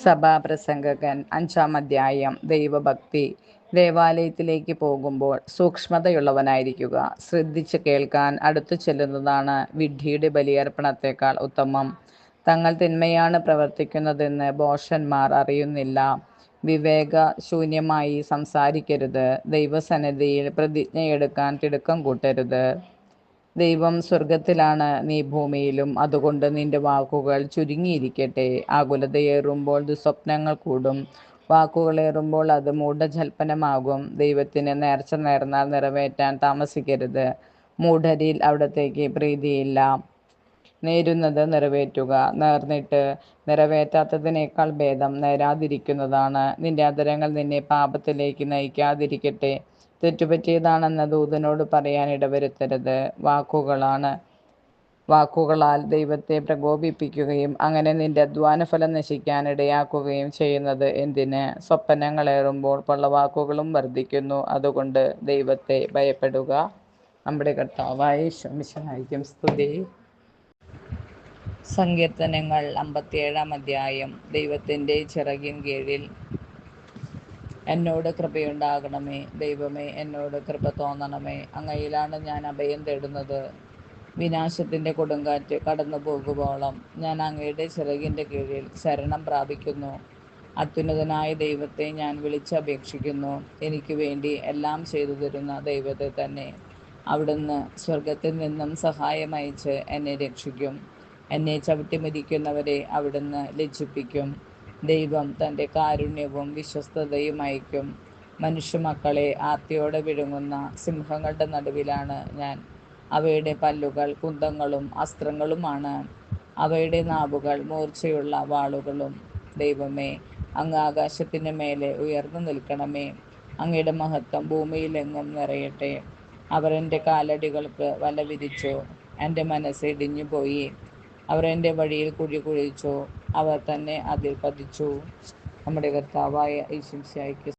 സഭാപ്രസംഗകൻ 5-ാം അധ്യായം. ദൈവഭക്തി. ദേവാലയത്തിലേക്ക് പോകുമ്പോൾ സൂക്ഷ്മതയുള്ളവനായിരിക്കുക. ശ്രദ്ധിച്ച് കേൾക്കാൻ അടുത്തു ചെല്ലുന്നതാണ് വിഡ്ഢിയുടെ ബലിയർപ്പണത്തേക്കാൾ ഉത്തമം. തങ്ങൾ തിന്മയാണ് പ്രവർത്തിക്കുന്നതെന്ന് ഭോഷന്മാർ അറിയുന്നില്ല. വിവേകശൂന്യമായി സംസാരിക്കരുത്. ദൈവസന്നിധിയിൽ പ്രതിജ്ഞയെടുക്കാൻ തിടുക്കം കൂട്ടരുത്. ദൈവം സ്വർഗത്തിലാണ്, നീ ഭൂമിയിലും. അതുകൊണ്ട് നിന്റെ വാക്കുകൾ ചുരുങ്ങിയിരിക്കട്ടെ. ആകുലതയേറുമ്പോൾ ദുസ്വപ്നങ്ങൾ കൂടും. വാക്കുകളേറുമ്പോൾ അത് മൂഢജൽപ്പനമാകും. ദൈവത്തിന് നേർച്ച നേർന്നാൽ നിറവേറ്റാൻ താമസിക്കരുത്. മൂഢരിൽ അവിടത്തേക്ക് പ്രീതിയില്ല. നേരുന്നത് നിറവേറ്റുക. നേർന്നിട്ട് നിറവേറ്റാത്തതിനേക്കാൾ ഭേദം നേരാതിരിക്കുന്നതാണ്. നിന്റെ അധരങ്ങൾ നിന്നെ പാപത്തിലേക്ക് നയിക്കാതിരിക്കട്ടെ. തെറ്റുപറ്റിയതാണെന്ന് ദൂതനോട് പറയാൻ ഇടവരുത്തരുത്. വാക്കുകളാൽ ദൈവത്തെ പ്രകോപിപ്പിക്കുകയും അങ്ങനെ നിന്റെ അധ്വാനഫലം നശിക്കാൻ ഇടയാക്കുകയും ചെയ്യുന്നത് എന്തിന്? സ്വപ്നങ്ങളേറുമ്പോൾ പൊള്ളവാക്കുകളും വർദ്ധിക്കുന്നു. അതുകൊണ്ട് ദൈവത്തെ ഭയപ്പെടുക. നമ്മുടെ കർത്താവായ യേശു മിശിഹായ്ക്കും സ്തുതി. സങ്കീർത്തനങ്ങൾ 57-ാം അധ്യായം. ദൈവത്തിൻ്റെ ചിറകിൻ കീഴിൽ എന്നോട് കൃപയുണ്ടാകണമേ. ദൈവമേ, എന്നോട് കൃപ തോന്നണമേ. അങ്ങയിലാണ് ഞാൻ അഭയം തേടുന്നത്. വിനാശത്തിൻ്റെ കൊടുങ്കാറ്റ് കടന്നു പോകുവോളം ഞാൻ അങ്ങയുടെ ചിറകിൻ്റെ കീഴിൽ ശരണം പ്രാപിക്കുന്നു. അത്യുന്നതനായ ദൈവത്തെ ഞാൻ വിളിച്ചപേക്ഷിക്കുന്നു. എനിക്ക് വേണ്ടി എല്ലാം ചെയ്തു തരുന്ന ദൈവത്തെ തന്നെ. അവിടുന്ന് സ്വർഗത്തിൽ നിന്നും സഹായമയച്ച് എന്നെ രക്ഷിക്കും. എന്നെ ചവിട്ടിമെതിക്കുന്നവരെ അവിടുന്ന് ലജ്ജിപ്പിക്കും. ദൈവം തൻ്റെ കാരുണ്യവും വിശ്വസ്തതയും അയക്കും. മനുഷ്യമക്കളെ ആർത്തിയോടെ വിഴുങ്ങുന്ന സിംഹങ്ങളുടെ നടുവിലാണ് ഞാൻ. അവയുടെ പല്ലുകൾ കുന്തങ്ങളും അസ്ത്രങ്ങളുമാണ്. അവയുടെ നാവുകൾ മൂർച്ചയുള്ള വാളുകളും. ദൈവമേ, അങ്ങ് ആകാശത്തിന് മേലെ ഉയർന്നു നിൽക്കണമേ. അങ്ങയുടെ മഹത്വം ഭൂമിയിലെങ്ങും നിറയട്ടെ. അവർ എൻ്റെ കാലടികൾക്ക് വല വിരിച്ചു. എൻ്റെ മനസ്സ് ഇടിഞ്ഞുപോയി. അവർ എൻ്റെ വഴിയിൽ കുഴി കുഴിച്ചു. അവർ തന്നെ അതിൽ പതിച്ചു. നമ്മുടെ കർത്താവായ യേശു മിശിഹായ്ക്ക്